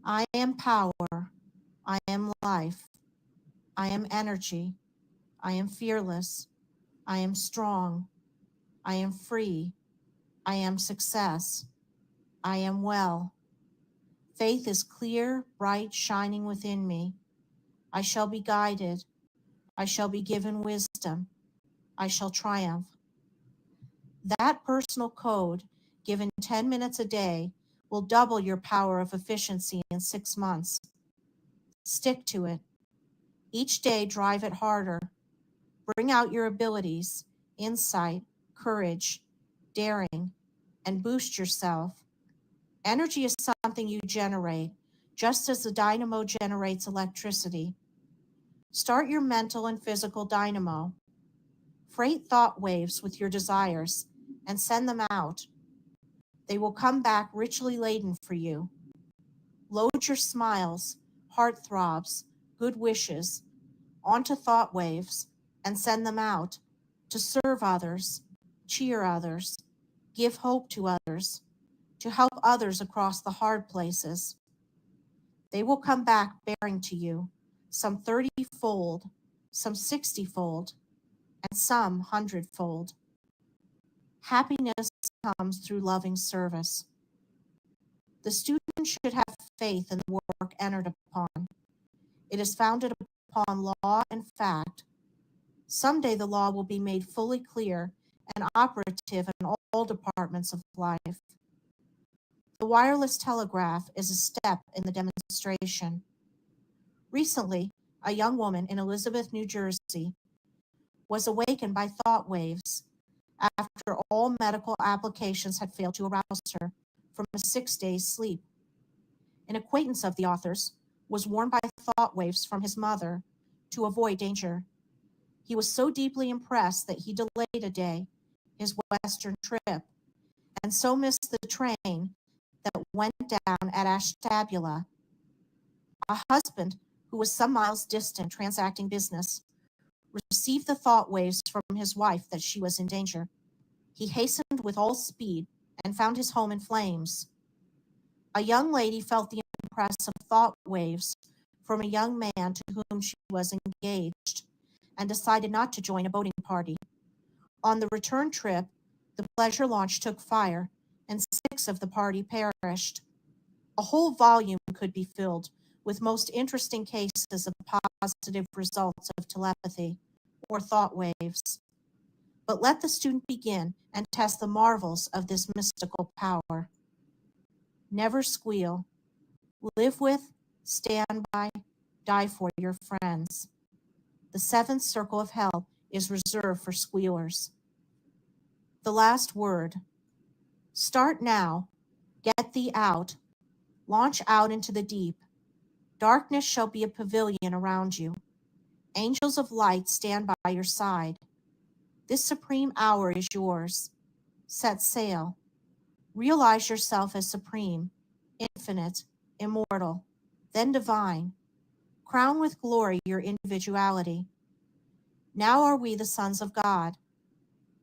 I am power. I am life. I am energy. I am fearless. I am strong. I am free. I am success. I am well. Faith is clear, bright, shining within me. I shall be guided. I shall be given wisdom. I shall triumph. That personal code, given 10 minutes a day, will double your power of efficiency in 6 months. Stick to it. Each day, drive it harder. Bring out your abilities, insight, courage, daring, and boost yourself. Energy is something you generate, just as the dynamo generates electricity. Start your mental and physical dynamo. Freight thought waves with your desires and send them out. They will come back richly laden for you. Load your smiles, heart throbs, good wishes onto thought waves and send them out to serve others, cheer others, give hope to others, to help others across the hard places. They will come back bearing to you, some 30-fold, some 60-fold, and some 100-fold. Happiness comes through loving service. The student should have faith in the work entered upon. It is founded upon law and fact. Someday the law will be made fully clear and operative in all departments of life. The wireless telegraph is a step in the demonstration. Recently, a young woman in Elizabeth, New Jersey, was awakened by thought waves after all medical applications had failed to arouse her from a 6 days' sleep. An acquaintance of the author's was warned by thought waves from his mother to avoid danger. He was so deeply impressed that he delayed a day, his Western trip, and so missed the train that went down at Ashtabula. A husband who was some miles distant transacting business received the thought waves from his wife that she was in danger. He hastened with all speed and found his home in flames. A young lady felt the impress of thought waves from a young man to whom she was engaged and decided not to join a boating party. On the return trip, the pleasure launch took fire and 6 of the party perished. A whole volume could be filled with most interesting cases of positive results of telepathy or thought waves. But let the student begin and test the marvels of this mystical power. Never squeal. Live with, stand by, die for your friends. The 7th circle of hell is reserved for squealers. The last word. Start now. Get thee out. Launch out into the deep. Darkness shall be a pavilion around you. Angels of light stand by your side. This supreme hour is yours. Set sail. Realize yourself as supreme, infinite, immortal, then divine. Crown with glory your individuality. Now are we the sons of God.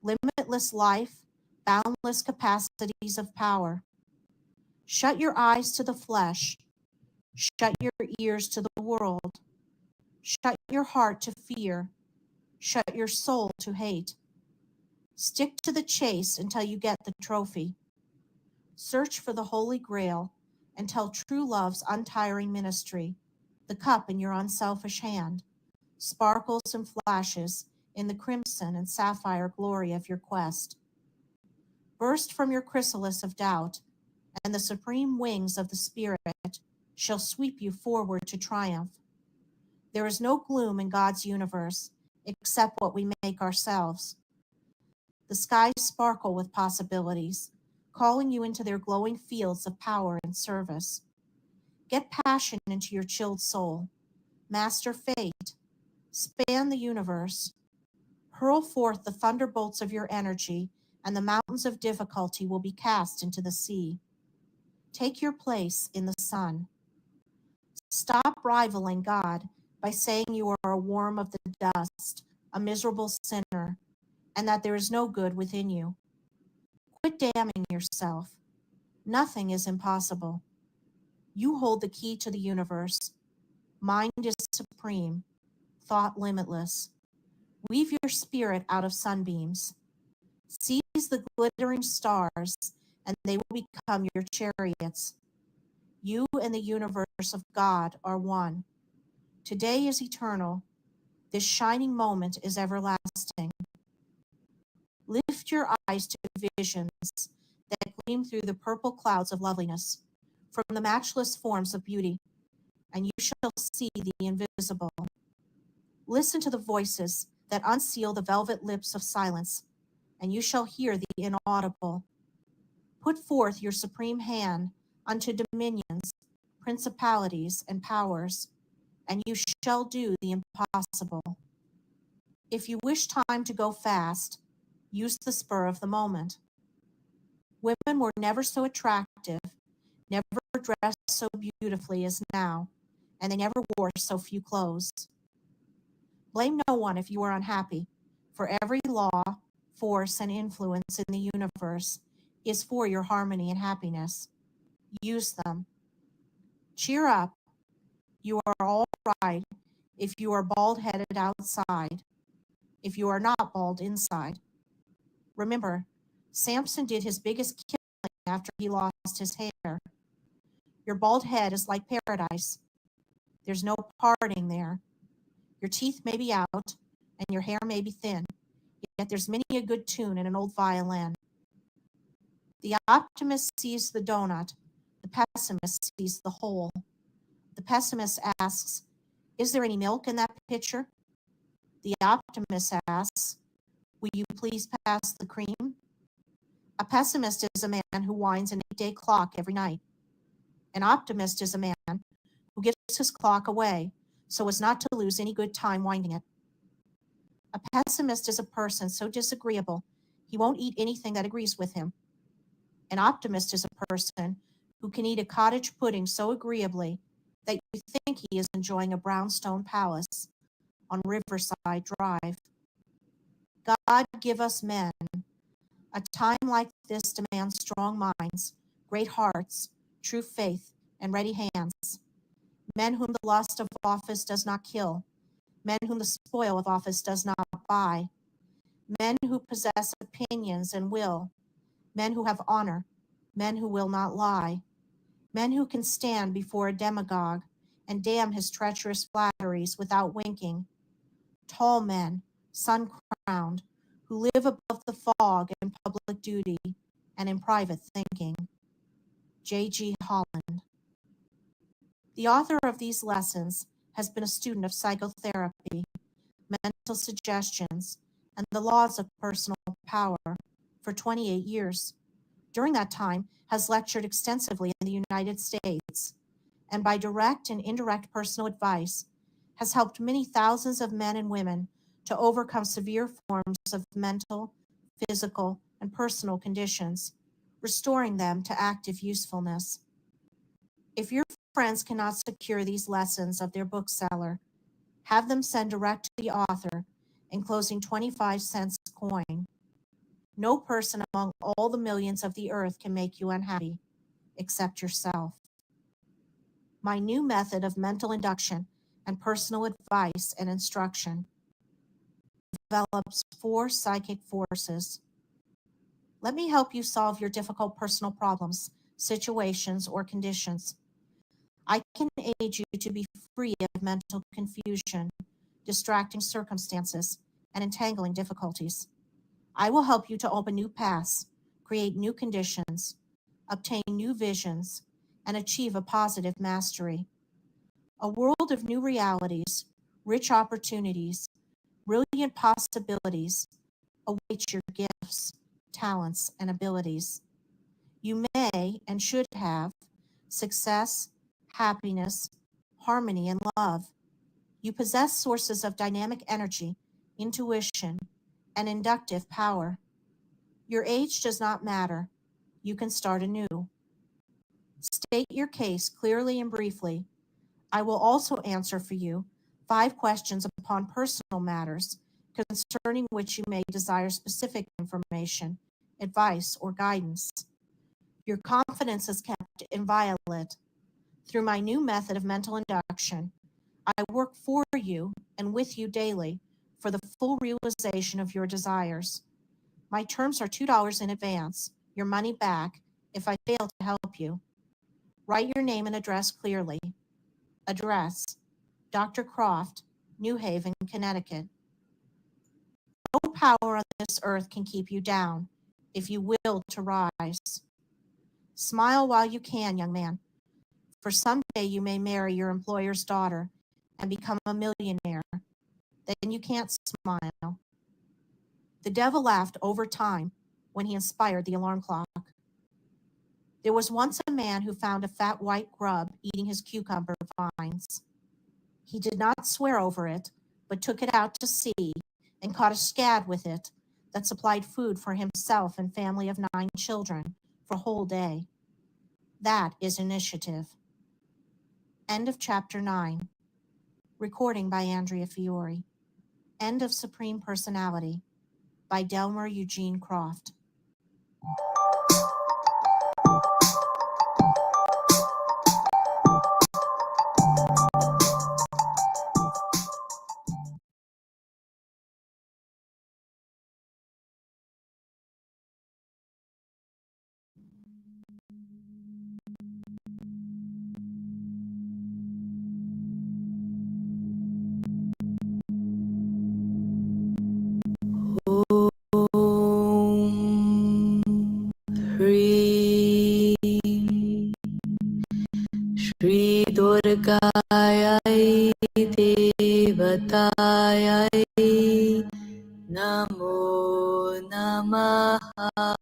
Limitless life, boundless capacities of power. Shut your eyes to the flesh. Shut your ears to the world. Shut your heart to fear. Shut your soul to hate. Stick to the chase until you get the trophy. Search for the Holy Grail until true love's untiring ministry, the cup in your unselfish hand, sparkles and flashes in the crimson and sapphire glory of your quest. Burst from your chrysalis of doubt, and the supreme wings of the Spirit shall sweep you forward to triumph. There is no gloom in God's universe except what we make ourselves. The skies sparkle with possibilities, calling you into their glowing fields of power and service. Get passion into your chilled soul. Master fate. Span the universe. Hurl forth the thunderbolts of your energy, and the mountains of difficulty will be cast into the sea. Take your place in the sun. Stop rivaling God by saying you are a worm of the dust, a miserable sinner, and that there is no good within you. Quit damning yourself. Nothing is impossible. You hold the key to the universe. Mind is supreme, thought limitless. Weave your spirit out of sunbeams. Seize the glittering stars, and they will become your chariots. You and the universe of God are one. Today is eternal. This shining moment is everlasting. Lift your eyes to visions that gleam through the purple clouds of loveliness, from the matchless forms of beauty, and you shall see the invisible. Listen to the voices that unseal the velvet lips of silence, and you shall hear the inaudible. Put forth your supreme hand unto dominions, principalities, and powers, and you shall do the impossible. If you wish time to go fast, use the spur of the moment. Women were never so attractive, never dressed so beautifully as now, and they never wore so few clothes. Blame no one if you are unhappy, for every law, force, and influence in the universe is for your harmony and happiness. Use them. Cheer up. You are all right if you are bald-headed outside, if you are not bald inside. Remember, Samson did his biggest killing after he lost his hair. Your bald head is like paradise. There's no parting there. Your teeth may be out, and your hair may be thin, yet there's many a good tune in an old violin. The optimist sees the donut. The pessimist sees the whole. The pessimist asks, is there any milk in that pitcher? The optimist asks, will you please pass the cream? A pessimist is a man who winds an 8-day clock every night. An optimist is a man who gives his clock away so as not to lose any good time winding it. A pessimist is a person so disagreeable he won't eat anything that agrees with him. An optimist is a person who can eat a cottage pudding so agreeably that you think he is enjoying a brownstone palace on Riverside Drive. God give us men. A time like this demands strong minds, great hearts, true faith, and ready hands. Men whom the lust of office does not kill. Men whom the spoil of office does not buy. Men who possess opinions and will. Men who have honor. Men who will not lie. Men who can stand before a demagogue and damn his treacherous flatteries without winking. Tall men, sun-crowned, who live above the fog in public duty and in private thinking. J.G. Holland. The author of these lessons has been a student of psychotherapy, mental suggestions, and the laws of personal power for 28 years. During that time, has lectured extensively in the United States, and by direct and indirect personal advice, has helped many thousands of men and women to overcome severe forms of mental, physical, and personal conditions, restoring them to active usefulness. If your friends cannot secure these lessons of their bookseller, have them send direct to the author, enclosing 25 cents coin. No person among all the millions of the earth can make you unhappy, except yourself. My new method of mental induction and personal advice and instruction develops 4 psychic forces. Let me help you solve your difficult personal problems, situations, or conditions. I can aid you to be free of mental confusion, distracting circumstances, and entangling difficulties. I will help you to open new paths, create new conditions, obtain new visions, and achieve a positive mastery. A world of new realities, rich opportunities, brilliant possibilities awaits your gifts, talents, and abilities. You may and should have success, happiness, harmony, and love. You possess sources of dynamic energy, intuition, and inductive power. Your age does not matter. You can start anew. State your case clearly and briefly. I will also answer for you 5 questions upon personal matters concerning which you may desire specific information, advice, or guidance. Your confidence is kept inviolate. Through my new method of mental induction, I work for you and with you daily for the full realization of your desires. My terms are $2 in advance, your money back if I fail to help you. Write your name and address clearly. Address: Dr. Croft, New Haven, Connecticut. No power on this earth can keep you down if you will to rise. Smile while you can, young man, for someday you may marry your employer's daughter and become a millionaire. Then you can't smile. The devil laughed over time when he inspired the alarm clock. There was once a man who found a fat white grub eating his cucumber vines. He did not swear over it, but took it out to sea and caught a scad with it that supplied food for himself and family of 9 children for a whole day. That is initiative. End of chapter 9. Recording by Andrea Fiore. End of Supreme Personality by Delmer Eugene Croft. Shri Durgayai Devatayai Namo Namaha.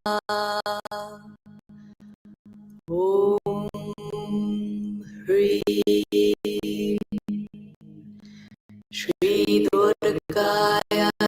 Om Hri Shri Durgayai